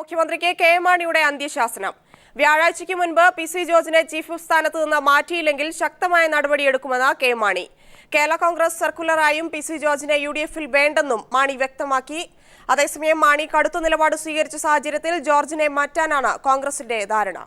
മുഖ്യമന്ത്രിക്ക് കെ മാണിയുടെ അന്ത്യശാസനം. വ്യാഴാഴ്ചയ്ക്ക് മുൻപ് പി.സി. ജോർജിനെ ചീഫ് വിപ്പ് സ്ഥാനത്ത് നിന്ന് മാറ്റിയില്ലെങ്കിൽ ശക്തമായ നടപടിയെടുക്കുമെന്ന് കെ മാണി. കേരള കോൺഗ്രസ് സർക്കുലറായും പി.സി. ജോർജിനെ UDF-ൽ വേണ്ടെന്നും മാണി വ്യക്തമാക്കി. അതേസമയം മാണി കടുത്ത നിലപാട് സ്വീകരിച്ച സാഹചര്യത്തിൽ ജോർജിനെ മാറ്റാനാണ് കോൺഗ്രസിന്റെ ധാരണ.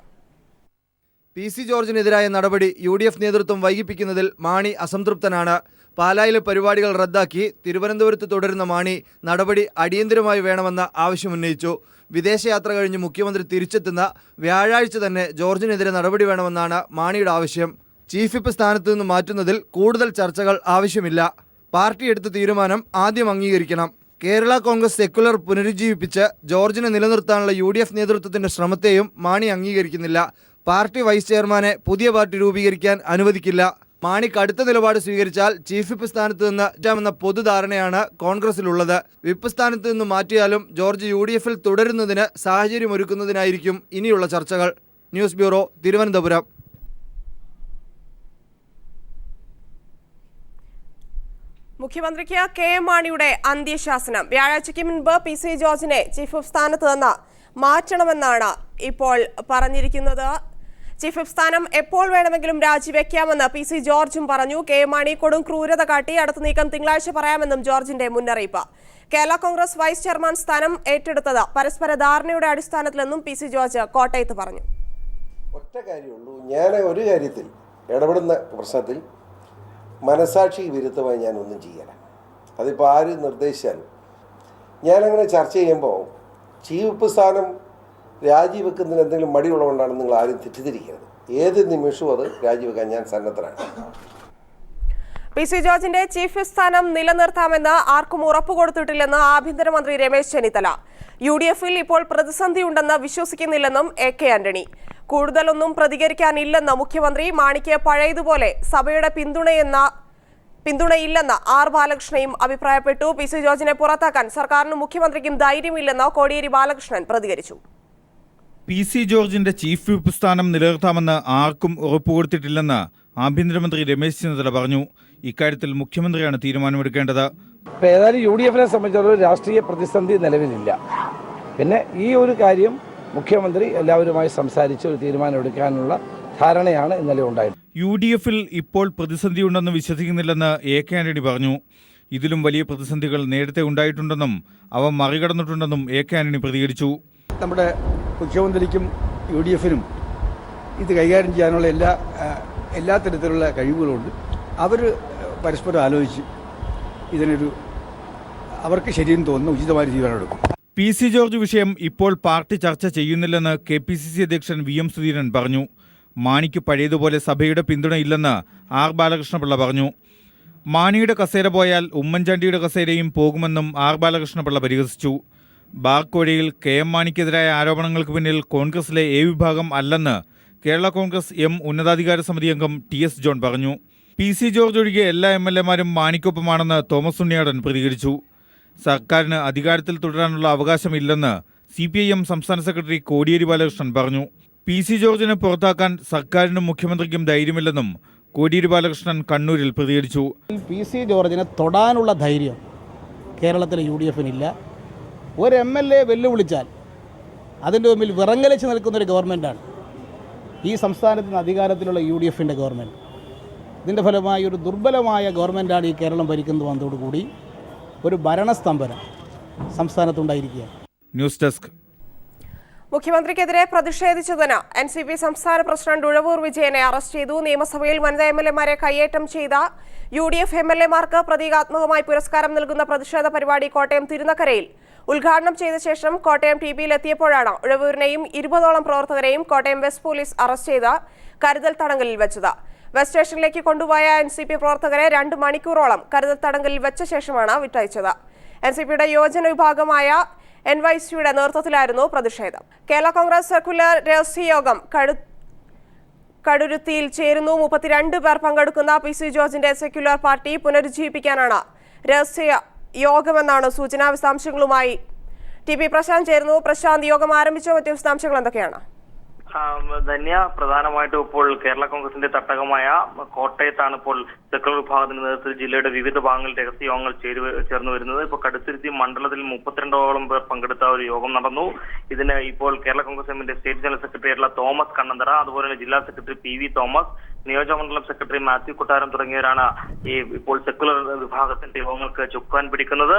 പി.സി. ജോർജിനെതിരായ നടപടി UDF നേതൃത്വം വൈകിപ്പിക്കുന്നതിൽ മാണി അസംതൃപ്തനാണ്. പാലായിലെ പരിപാടികൾ റദ്ദാക്കി തിരുവനന്തപുരത്ത് തുടരുന്ന മാണി നടപടി അടിയന്തരമായി വേണമെന്ന ആവശ്യമുന്നയിച്ചു. വിദേശയാത്ര കഴിഞ്ഞ് മുഖ്യമന്ത്രി തിരിച്ചെത്തുന്ന വ്യാഴാഴ്ച തന്നെ ജോർജിനെതിരെ നടപടി വേണമെന്നാണ് മാണിയുടെ ആവശ്യം. ചീഫ് വിപ്പ് സ്ഥാനത്ത് നിന്ന് മാറ്റുന്നതിൽ കൂടുതൽ ചർച്ചകൾ ആവശ്യമില്ല. പാർട്ടി എടുത്ത തീരുമാനം ആദ്യം അംഗീകരിക്കണം. കേരള കോൺഗ്രസ് സെക്യുലർ പുനരുജ്ജീവിപ്പിച്ച് ജോർജിനെ നിലനിർത്താനുള്ള UDF നേതൃത്വത്തിന്റെ ശ്രമത്തെയും മാണി അംഗീകരിക്കുന്നില്ല. പാർട്ടി വൈസ് ചെയർമാനെ പുതിയ പാർട്ടി രൂപീകരിക്കാൻ അനുവദിക്കില്ല. മാണി കടുത്ത നിലപാട് സ്വീകരിച്ചാൽ ചീഫ് വിപ്പ് സ്ഥാനത്ത് നിന്ന് മാറ്റാമെന്ന പൊതുധാരണയാണ് കോൺഗ്രസിലുള്ളത്. വിപ്പ് സ്ഥാനത്ത് നിന്ന് മാറ്റിയാലും ജോർജ് UDF-ൽ തുടരുന്നതിന് സാഹചര്യമൊരുക്കുന്നതിനായിരിക്കും ഇനിയുള്ള ചർച്ചകൾ. News bureau, Thiruvananthapuram. മുഖ്യമന്ത്രിക്ക് കെ മാണിയുടെ അന്ത്യശാസനം. വ്യാഴാഴ്ചയ്ക്ക് മുൻപ് പി.സി. ജോർജിനെ ചീഫ് വിപ്പ് സ്ഥാനത്ത് നിന്ന് മാറ്റണമെന്നാണ് ഇപ്പോൾ പറഞ്ഞിരിക്കുന്നത്. ചീഫ് വിപ്പ് സ്ഥാനം എപ്പോൾ വേണമെങ്കിലും രാജിവെക്കാമെന്ന് പി.സി. ജോർജും പറഞ്ഞു. കെ മാണി കൊടും ക്രൂരത കാട്ടി അടുത്ത നീക്കം തിങ്കളാഴ്ച പറയാമെന്നും ജോർജിന്റെ മുന്നറിയിപ്പ്. കേരള കോൺഗ്രസ് വൈസ് ചെയർമാൻ സ്ഥാനം ഏറ്റെടുത്തത് പരസ്പര ധാരണയുടെ അടിസ്ഥാനത്തിലെന്നും പി.സി. ജോർജ് കോട്ടയത്ത് പറഞ്ഞു. ഒറ്റ കാര്യമുള്ളൂ, ഞാൻ ഒരു കാര്യത്തിൽ ഇടപെടുന്ന പ്രശ്നത്തിൽ മനസാക്ഷി വിരുദ്ധമായി ഞാൻ ഒന്നും ചെയ്യല. അതിപ്പോൾ ആര് നിർദ്ദേശിച്ചാലും ഞാനങ്ങനെ ചർച്ച ചെയ്യുമ്പോൾ ചീഫ് വിപ്പ് സ്ഥാനം രാജിവെക്കുന്നതിന് എന്തെങ്കിലും മടിയുള്ളതുകൊണ്ടാണ് നിങ്ങൾ ആരും തെറ്റിദ്ധരിക്കരുത്. ഏത് നിമിഷവും അത് രാജിവെക്കാൻ ഞാൻ സന്നദ്ധനാണ്. പി.സി. ജോർജിന്റെ ചീഫ് വിപ്പ് സ്ഥാനം നിലനിർത്താമെന്ന് ആർക്കും ഉറപ്പ് കൊടുത്തിട്ടില്ലെന്ന് ആഭ്യന്തരമന്ത്രി രമേശ് ചെന്നിത്തല. UDF-ൽ ഇപ്പോൾ പ്രതിസന്ധിയുണ്ടെന്ന് വിശ്വസിക്കുന്നില്ലെന്നും A.K. ആന്റണി. കൂടുതലൊന്നും പ്രതികരിക്കാനില്ലെന്ന് മുഖ്യമന്ത്രി. മാണിക്ക് പഴയതുപോലെ സഭയുടെ പിന്തുണയില്ലെന്ന് R. ബാലകൃഷ്ണയും അഭിപ്രായപ്പെട്ടു. പി.സി. ജോർജിനെ പുറത്താക്കാൻ സർക്കാരിനും മുഖ്യമന്ത്രിക്കും ധൈര്യമില്ലെന്ന് കോടിയേരി ബാലകൃഷ്ണൻ പ്രതികരിച്ചു. പി.സി. ജോർജിന്റെ ചീഫ് വിപ്പ് സ്ഥാനം നിലനിർത്താമെന്ന് ആർക്കും ഉറപ്പുകൊടുത്തിട്ടില്ലെന്ന് ആഭ്യന്തരമന്ത്രി രമേശ് ചെന്നിത്തല പറഞ്ഞു. ഇക്കാര്യത്തിൽ മുഖ്യമന്ത്രിയാണ് തീരുമാനമെടുക്കേണ്ടത്. ഏതായാലും UDF-നെ സംബന്ധിച്ചിടത്തോളം രാഷ്ട്രീയ പ്രതിസന്ധി നിലവിലില്ല. പിന്നെ ഈ ഒരു കാര്യം മുഖ്യമന്ത്രി എല്ലാവരുമായി സംസാരിച്ച് ഒരു തീരുമാനമെടുക്കാനുള്ള ധാരണയാണ് ഇന്നലെ ഉണ്ടായത്. UDF-ൽ ഇപ്പോൾ പ്രതിസന്ധിയുണ്ടെന്ന് വിശ്വസിക്കുന്നില്ലെന്ന് A.K. ആന്റണി പറഞ്ഞു. ഇതിലും വലിയ പ്രതിസന്ധികൾ നേരത്തെ ഉണ്ടായിട്ടുണ്ടെന്നും അവ മറികടന്നിട്ടുണ്ടെന്നും A.K. ആന്റണി പ്രതികരിച്ചു. നമ്മുടെ മുഖ്യമന്ത്രിക്കും UDF-നും ഇത് കൈകാര്യം ചെയ്യാനുള്ള എല്ലാ തരത്തിലുള്ള കഴിവുകളുണ്ട്. അവർ പരസ്പരം ആലോചിച്ച് ഇതിനൊരു അവർക്ക് ശരിയെന്ന് തോന്നുന്ന ഉചിതമായ തീരുമാനമെടുക്കും. പി.സി. ജോർജ് വിഷയം ഇപ്പോൾ പാർട്ടി ചർച്ച ചെയ്യുന്നില്ലെന്ന് KPCC അധ്യക്ഷൻ VM സുധീരൻ പറഞ്ഞു. മാണിക്ക് പഴയതുപോലെ സഭയുടെ പിന്തുണയില്ലെന്ന് R. ബാലകൃഷ്ണപിള്ള പറഞ്ഞു. മാണിയുടെ കസേര പോയാൽ ഉമ്മൻചാണ്ടിയുടെ കസേരയും പോകുമെന്നും R. ബാലകൃഷ്ണപിള്ള പരിഹസിച്ചു. ബാർക്കോഴയിൽ KM മാണിക്കെതിരായ ആരോപണങ്ങൾക്ക് പിന്നിൽ കോൺഗ്രസിലെ A വിഭാഗം അല്ലെന്ന് കേരള കോൺഗ്രസ് M ഉന്നതാധികാര സമിതി അംഗം TS ജോൺ പറഞ്ഞു. പി.സി. ജോർജ് ഒഴികെ എല്ലാ MLA-മാരും മാണിക്കൊപ്പമാണെന്ന് തോമസ് ഉണ്ണിയാടൻ പ്രതികരിച്ചു. സർക്കാരിന് അധികാരത്തിൽ തുടരാനുള്ള അവകാശമില്ലെന്ന് CPIM സംസ്ഥാന സെക്രട്ടറി കോടിയേരി ബാലകൃഷ്ണൻ പറഞ്ഞു. പി.സി. ജോർജിനെ പുറത്താക്കാൻ സർക്കാരിനും മുഖ്യമന്ത്രിക്കും ധൈര്യമില്ലെന്നും കോടിയേരി ബാലകൃഷ്ണൻ കണ്ണൂരിൽ പ്രതികരിച്ചു. പി.സി. ജോർജിനെ തൊടാനുള്ള ധൈര്യം കേരളത്തിലെ UDF-നില്ല. ഒരു MLA വെല്ലുവിളിച്ചാൽ അതിൻ്റെ മുമ്പിൽ വിറങ്ങലിച്ച് നിൽക്കുന്നൊരു ഗവൺമെൻറ്റാണ് ഈ സംസ്ഥാനത്തിന് അധികാരത്തിലുള്ള UDF-ൻ്റെ ഗവൺമെൻറ്. ഇതിൻ്റെ ഫലമായി ഒരു ദുർബലമായ ഗവൺമെൻറ്റാണ് ഈ കേരളം ഭരിക്കുന്നത് വന്നതോടുകൂടി ഒരു ഭരണസ്തംഭനം സംസ്ഥാനത്തുണ്ടായിരിക്കുകയാണ്. News desk. മുഖ്യമന്ത്രിക്കെതിരെ പ്രതിഷേധിച്ചതിന് NCP സംസ്ഥാന പ്രസിഡന്റ് ഉഴവൂർ വിജയനെ അറസ്റ്റ് ചെയ്തു. നിയമസഭയിൽ വനിതാ MLA-മാരെ കയ്യേറ്റം ചെയ്ത UDF MLA-മാർക്ക് പ്രതീകാത്മകമായി പുരസ്കാരം നൽകുന്ന പ്രതിഷേധ പരിപാടി കോട്ടയം തിരുനക്കരയിൽ ഉദ്ഘാടനം ചെയ്ത ശേഷം കോട്ടയം TBയിൽ എത്തിയപ്പോഴാണ് ഉഴവൂരിനെയും 20ഓളം പ്രവർത്തകരെയും കോട്ടയം വെസ്റ്റ് പോലീസ് അറസ്റ്റ് ചെയ്ത് കരുതൽ തടങ്കലിൽ വെച്ചത്. വെസ്റ്റ് സ്റ്റേഷനിലേക്ക് കൊണ്ടുപോയ NCP പ്രവർത്തകരെ 2 മണിക്കൂറോളം കരുതൽ തടങ്കലിൽ വെച്ച ശേഷമാണ് വിട്ടയച്ചത്. NCPയുടെ യോജന വിഭാഗമായ NYC-യുടെ നേതൃത്വത്തിലായിരുന്നു പ്രതിഷേധം. കേരള കോൺഗ്രസ് സർക്കുലർ രഹസ്യയോഗം കടുരുത്തിയിൽ ചേരുന്നു. 32 പേർ പങ്കെടുക്കുന്ന പി.സി. ജോർജിന്റെ സെക്യുലർ പാർട്ടി പുനരുജ്ജീവിപ്പിക്കാനാണ് രഹസ്യ യോഗമെന്നാണ് സൂചന. വിശദാംശങ്ങളുമായി TP പ്രശാന്ത് ചേരുന്നു. പ്രശാന്ത്, യോഗം ആരംഭിച്ച മറ്റു വിശദാംശങ്ങൾ എന്തൊക്കെയാണ്? ധന്യ, പ്രധാനമായിട്ടും ഇപ്പോൾ കേരള കോൺഗ്രസിന്റെ തട്ടകമായ കോട്ടയത്താണ് ഇപ്പോൾ സെക്കുലർ വിഭാഗത്തിന്റെ നേതൃത്വത്തിൽ ജില്ലയുടെ വിവിധ ഭാഗങ്ങളിൽ രഹസ്യ യോഗങ്ങൾ ചേർന്ന് വരുന്നത്. ഇപ്പോൾ കടുത്തുരുത്തി മണ്ഡലത്തിൽ 32ഓളം പേർ പങ്കെടുത്ത ഒരു യോഗം നടന്നു. ഇതിന് ഇപ്പോൾ കേരള കോൺഗ്രസ് എമ്മിന്റെ സ്റ്റേറ്റ് ജനറൽ സെക്രട്ടറി ആയിട്ടുള്ള തോമസ് കണ്ണന്തറ, അതുപോലെ ജില്ലാ സെക്രട്ടറി PV തോമസ്, നിയോജകമണ്ഡലം സെക്രട്ടറി മാത്യു കൊട്ടാരം തുടങ്ങിയവരാണ് ഇപ്പോൾ സെക്കുലർ വിഭാഗത്തിന്റെ യോഗങ്ങൾക്ക് ചുക്കാൻ പിടിക്കുന്നത്.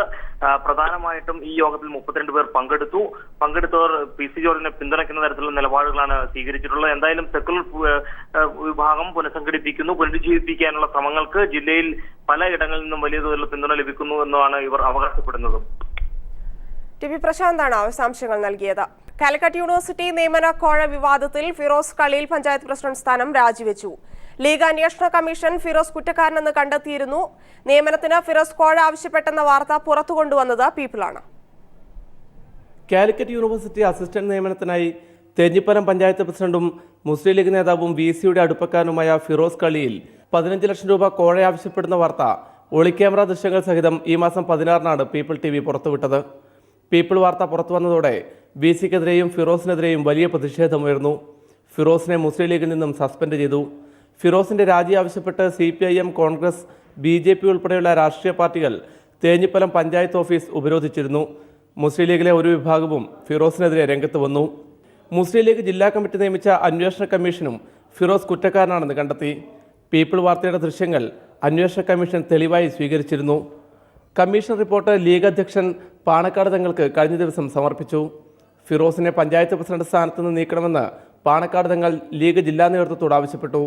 പ്രധാനമായിട്ടും ഈ യോഗത്തിൽ 32 പേർ പങ്കെടുത്തവർ PC ജോർജിനെ പിന്തുണയ്ക്കുന്ന തരത്തിലുള്ള നിലപാടുകളാണ് സ്വീകരിച്ചിട്ടുള്ളത്. എന്തായാലും സെക്കുലർ വിഭാഗം പുനരുജ്ജീവിപ്പിക്കാനുള്ള ശ്രമങ്ങൾക്ക് ജില്ലയിൽ പലയിടങ്ങളിൽ നിന്നും വലിയ തോതിലുള്ള പിന്തുണ ലഭിക്കുന്നു എന്നാണ് ഇവർ അവകാശപ്പെടുന്നത്. TV പ്രശാന്താണ് വിശദാംശങ്ങൾ നൽകിയത്. കാലിക്കറ്റ് യൂണിവേഴ്സിറ്റി നിയമന കോഴ വിവാദത്തിൽ ഫിറോസ് കളീൽ പഞ്ചായത്ത് പ്രസിഡന്റ് സ്ഥാനം രാജിവെച്ചു. ലീഗ് അന്വേഷണ കമ്മീഷൻ ഫിറോസ് കുറ്റക്കാരനെന്ന് കണ്ടെത്തിയിരുന്നു. നിയമനത്തിന് ഫിറോസ് കോഴ ആവശ്യപ്പെട്ടെന്ന വാർത്ത പുറത്തു കൊണ്ടുവന്നത് പീപ്പിളാണ്. കാലിക്കറ്റ് യൂണിവേഴ്സിറ്റി അസിസ്റ്റന്റ് നിയമനത്തിനായി തേഞ്ഞിപ്പലം പഞ്ചായത്ത് പ്രസിഡന്റും മുസ്ലിം ലീഗ് നേതാവും VC-യുടെ അടുപ്പക്കാരനുമായ ഫിറോസ് കളീൽ 15 ലക്ഷം രൂപ കോഴ ആവശ്യപ്പെടുന്ന വാർത്ത ഒളിക്യാമറ ദൃശ്യങ്ങൾ സഹിതം ഈ മാസം 16-നാണ് പീപ്പിൾ TV പുറത്തുവിട്ടത്. പീപ്പിൾ വാർത്ത പുറത്തു വന്നതോടെ VC-ക്കെതിരെയും ഫിറോസിനെതിരെയും വലിയ പ്രതിഷേധമുയർന്നു. ഫിറോസിനെ മുസ്ലിം ലീഗിൽ നിന്നും സസ്പെൻഡ് ചെയ്തു. ഫിറോസിന്റെ രാജി ആവശ്യപ്പെട്ട് CPIM, കോൺഗ്രസ്, BJP ഉൾപ്പെടെയുള്ള രാഷ്ട്രീയ പാർട്ടികൾ തേഞ്ഞിപ്പലം പഞ്ചായത്ത് ഓഫീസ് ഉപരോധിച്ചിരുന്നു. മുസ്ലിം ലീഗിലെ ഒരു വിഭാഗവും ഫിറോസിനെതിരെ രംഗത്ത് വന്നു. മുസ്ലിം ലീഗ് ജില്ലാ കമ്മിറ്റി നിയമിച്ച അന്വേഷണ കമ്മീഷനും ഫിറോസ് കുറ്റക്കാരനാണെന്ന് കണ്ടെത്തി. പീപ്പിൾ വാർത്തയുടെ ദൃശ്യങ്ങൾ അന്വേഷണ കമ്മീഷൻ തെളിവായി സ്വീകരിച്ചിരുന്നു. കമ്മീഷൻ റിപ്പോർട്ട് ലീഗ് അധ്യക്ഷൻ പാണക്കാട് തങ്ങൾക്ക് കഴിഞ്ഞ ദിവസം സമർപ്പിച്ചു. ഫിറോസിനെ പഞ്ചായത്ത് പ്രസിഡന്റ് സ്ഥാനത്ത് നിന്ന് നീക്കണമെന്ന് പാണക്കാട് തങ്ങൾ ലീഗ് ജില്ലാ നേതൃത്വത്തോട് ആവശ്യപ്പെട്ടു.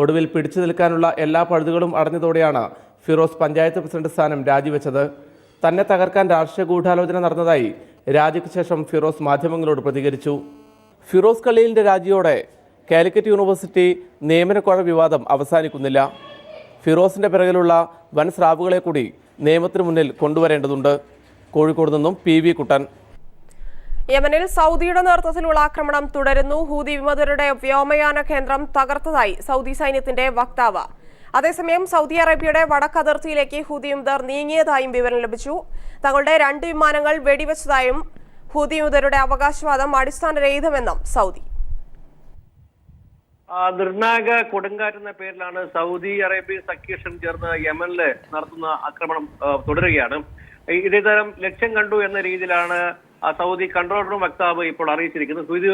ഒടുവിൽ പിടിച്ചു നിൽക്കാനുള്ള എല്ലാ പഴുതുകളും അടഞ്ഞതോടെയാണ് ഫിറോസ് പഞ്ചായത്ത് പ്രസിഡന്റ് സ്ഥാനം രാജിവെച്ചത്. തന്നെ തകർക്കാൻ രാഷ്ട്രീയ ഗൂഢാലോചന നടന്നതായി രാജിക്ക് ശേഷം ഫിറോസ് മാധ്യമങ്ങളോട് പ്രതികരിച്ചു. ഫിറോസ് കളീലിന്റെ രാജിയോടെ കാലിക്കറ്റ് യൂണിവേഴ്സിറ്റി നിയമനക്കോഴ വിവാദം അവസാനിക്കുന്നില്ല. ഫിറോസിന്റെ പിറകിലുള്ള വൻ സ്രാവുകളെ കൂടി നിയമത്തിന് മുന്നിൽ കൊണ്ടുവരേണ്ടതുണ്ട്. കോഴിക്കോട് നിന്നും PV കുട്ടൻ. യമനിൽ സൗദിയുടെ നേതൃത്വത്തിലുള്ള ആക്രമണം തുടരുന്നു. ഹൂതി വിമതരുടെ വ്യോമയാന കേന്ദ്രം തകർത്തതായി സൗദി സൈന്യത്തിന്റെ വക്താവ്. അതേസമയം സൗദി അറേബ്യയുടെ വടക്ക് അതിർത്തിയിലേക്ക് ഹൂതി വിമതർ നീങ്ങിയതായും വിവരം ലഭിച്ചു. തങ്ങളുടെ 2 വിമാനങ്ങൾ വെടിവെച്ചതായും ഹൂതി വിമതരുടെ അവകാശവാദം അടിസ്ഥാനരഹിതമെന്നും സൗദി. നിർണായക കൊടുങ്കാറ്റെന്ന പേരിലാണ് സൗദി അറേബ്യ സഖ്യം ചേർന്ന് യമനിൽ നടത്തുന്ന ആക്രമണം തുടരുകയാണ്. ഇതേതരം ലക്ഷ്യം കണ്ടു എന്ന രീതിയിലാണ് സൗദി കൺട്രോൾ റൂം വക്താവ് ഇപ്പോൾ അറിയിച്ചിരിക്കുന്നത്. ഹൂതി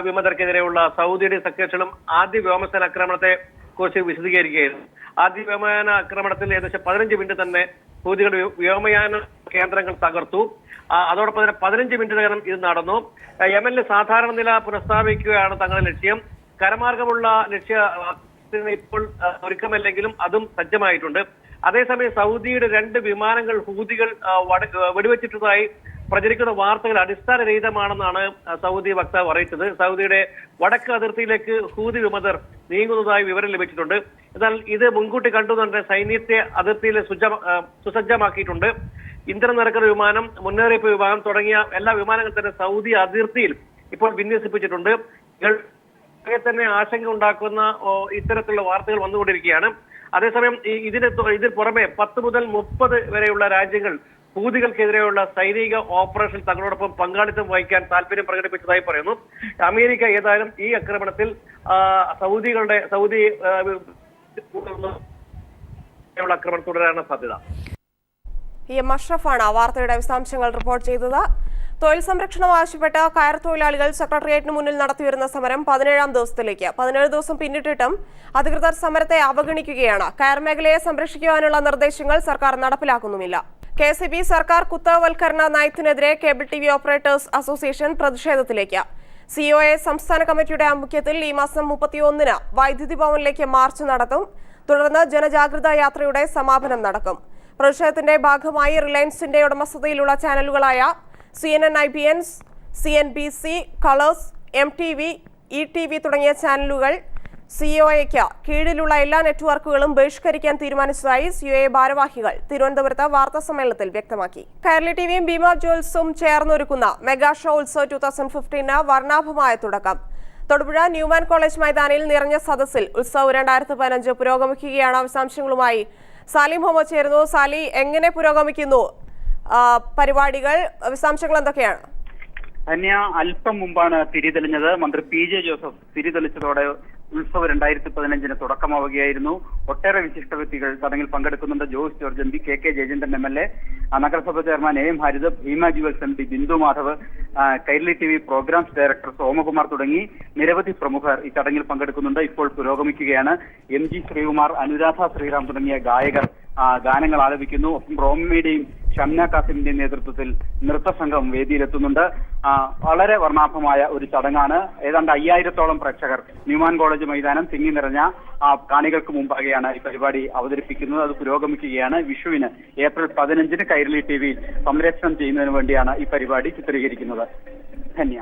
വിമതർക്കെതിരെയുള്ള സൗദിയുടെ സഖ്യക്ഷണം ആദ്യ വ്യോമസേന ആക്രമണത്തെ കുറിച്ച് വിശദീകരിക്കുകയായിരുന്നു. ആദ്യ വ്യോമയാന ആക്രമണത്തിൽ ഏകദേശം 15 മിനിറ്റ് തന്നെ ഹൂതികളുടെ വ്യോമയാന കേന്ദ്രങ്ങൾ തകർത്തു. അതോടൊപ്പം തന്നെ 15 മിനിറ്റിനകം ഇത് നടന്നു. യമനിലെ സാധാരണ നില പുനഃസ്ഥാപിക്കുകയാണ് തങ്ങളുടെ ലക്ഷ്യം. കരമാർഗമുള്ള ലക്ഷ്യത്തിന് ഇപ്പോൾ ഒരുക്കമല്ലെങ്കിലും അതും സജ്ജമായിട്ടുണ്ട്. അതേസമയം സൗദിയുടെ 2 വിമാനങ്ങൾ ഹൂതികൾ വെടിവെച്ചിട്ടതായി പ്രചരിക്കുന്ന വാർത്തകൾ അടിസ്ഥാനരഹിതമാണെന്നാണ് സൗദി വക്താവ് അറിയിച്ചത്. സൗദിയുടെ വടക്ക് അതിർത്തിയിലേക്ക് ഹൂതി വിമതർ നീങ്ങുന്നതായി വിവരം ലഭിച്ചിട്ടുണ്ട്. എന്നാൽ ഇത് മുൻകൂട്ടി കണ്ടുതന്നെ സൈന്യത്തെ അതിർത്തിയിൽ സുസജ്ജമാക്കിയിട്ടുണ്ട്. ഇന്ധനം നിറക്കുന്ന വിമാനം, മുന്നറിയിപ്പ് വിമാനം തുടങ്ങിയ എല്ലാ വിമാനങ്ങളും തന്നെ സൗദി അതിർത്തിയിൽ ഇപ്പോൾ വിന്യസിപ്പിച്ചിട്ടുണ്ട്. തന്നെ ആശങ്ക ഉണ്ടാക്കുന്ന ഇത്തരത്തിലുള്ള വാർത്തകൾ വന്നുകൊണ്ടിരിക്കുകയാണ്. അതേസമയം ഇതിൽ പുറമെ 10 മുതൽ 30 വരെയുള്ള രാജ്യങ്ങൾ ഹൂതികൾക്കെതിരെയുള്ള സൈനിക ഓപ്പറേഷൻ തങ്ങളോടൊപ്പം പങ്കാളിത്തം വഹിക്കാൻ താല്പര്യം പ്രകടിപ്പിച്ചതായി പറയുന്നു. അമേരിക്ക ഏതായാലും ഈ ആക്രമണത്തിൽ സൗദി ആക്രമണം തുടരാനാണ് സാധ്യത. അഷ്റഫാണ് വാർത്തയുടെ വിശദാംശങ്ങൾ റിപ്പോർട്ട് ചെയ്തത്. തൊഴിൽ സംരക്ഷണം ആവശ്യപ്പെട്ട് കയർ തൊഴിലാളികൾ സെക്രട്ടേറിയറ്റിന് മുന്നിൽ നടത്തിവരുന്ന സമരം 17-ാം ദിവസത്തിലേക്ക്. 17 ദിവസം പിന്നിട്ടിട്ടും അധികൃതർ സമരത്തെ അവഗണിക്കുകയാണ്. കയർ മേഖലയെ സംരക്ഷിക്കുവാനുള്ള നിർദ്ദേശങ്ങൾ സർക്കാർ നടപ്പിലാക്കുന്നുമില്ല. KCB സർക്കാർ കുത്തകവൽക്കരണ നയത്തിനെതിരെ കേബിൾ TV ഓപ്പറേറ്റേഴ്സ് അസോസിയേഷൻ പ്രതിഷേധത്തിലേക്ക്. COA സംസ്ഥാന കമ്മിറ്റിയുടെ ആഭിമുഖ്യത്തിൽ ഈ മാസം 31-ന് വൈദ്യുതി ഭവനിലേക്ക് മാർച്ച് നടത്തും. തുടർന്ന് ജനജാഗ്രതാ യാത്രയുടെ സമാപനം നടക്കും. പ്രതിഷേധത്തിന്റെ ഭാഗമായി റിലയൻസിന്റെ ഉടമസ്ഥതയിലുള്ള ചാനലുകളായ CNN IBN, CNBC, colours, MTV, ETV തുടങ്ങിയ ചാനലുകൾ COAയ്ക്ക് കീഴിലുള്ള എല്ലാ നെറ്റ്വർക്കുകളും ബഹിഷ്കരിക്കാൻ തീരുമാനിച്ചതായി COA ഭാരവാഹികൾ തിരുവനന്തപുരത്ത് വാർത്താ സമ്മേളനത്തിൽ വ്യക്തമാക്കി. കൈരളി TVയും ഭീമ ജ്വൽസും ചേർന്നൊരുക്കുന്ന മെഗാ ഷോ ഉത്സവ് 2015 വർണ്ണാഭമായ തുടക്കം. തൊടുപുഴ ന്യൂമാൻ കോളേജ് മൈതാനിയിൽ നിറഞ്ഞ സദസ്സിൽ ഉത്സവ് 2015 പുരോഗമിക്കുകയാണ്. വിശദാംശങ്ങളുമായി സാലി മുഹമ്മദ് ചേരുന്നു. സാലി, എങ്ങനെ പുരോഗമിക്കുന്നു പരിപാടികൾ? വിശദാംശങ്ങൾ എന്തൊക്കെയാണ്? ധന്യ, അല്പം മുമ്പാണ് തിരിതെളിഞ്ഞത്. മന്ത്രി PJ ജോസഫ് തിരിതെളിച്ചതോടെ ഉത്സവം 2015 തുടക്കമാവുകയായിരുന്നു. ഒട്ടേറെ വിശിഷ്ട വ്യക്തികൾ ചടങ്ങിൽ പങ്കെടുക്കുന്നുണ്ട്. Jose George MP, KK Jayachandran MLA, നഗരസഭാ chairman AM Harith, Bhima jewels MD Bindu Madhav, Kairali TV programmes director Somakumar തുടങ്ങി നിരവധി പ്രമുഖർ ഈ ചടങ്ങിൽ പങ്കെടുക്കുന്നുണ്ട്. ഇപ്പോൾ പുരോഗമിക്കുകയാണ്. MG ശ്രീകുമാർ, അനുരാധ ശ്രീറാം തുടങ്ങിയ ഗായകർ ഗാനങ്ങൾ ആലപിക്കുന്നു. ഒപ്പം റോമിയുടെയും ഷംന കാസിമിന്റെയും നേതൃത്വത്തിൽ നൃത്തസംഘം വേദിയിലെത്തുന്നുണ്ട്. വളരെ വർണ്ണാഭമായ ഒരു ചടങ്ങാണ്. ഏതാണ്ട് 5000-ഓളം പ്രേക്ഷകർ ന്യൂമാൻ കോളേജ് മൈതാനം തിങ്ങി നിറഞ്ഞ കാണികൾക്ക് മുമ്പാകെയാണ് ഈ പരിപാടി അവതരിപ്പിക്കുന്നത്. അത് പുരോഗമിക്കുകയാണ്. വിഷുവിന് ഏപ്രിൽ 15-ന് കൈരളി TV സംപ്രേഷണം ചെയ്യുന്നതിന് വേണ്ടിയാണ് ഈ പരിപാടി ചിത്രീകരിക്കുന്നത്. ധന്യ.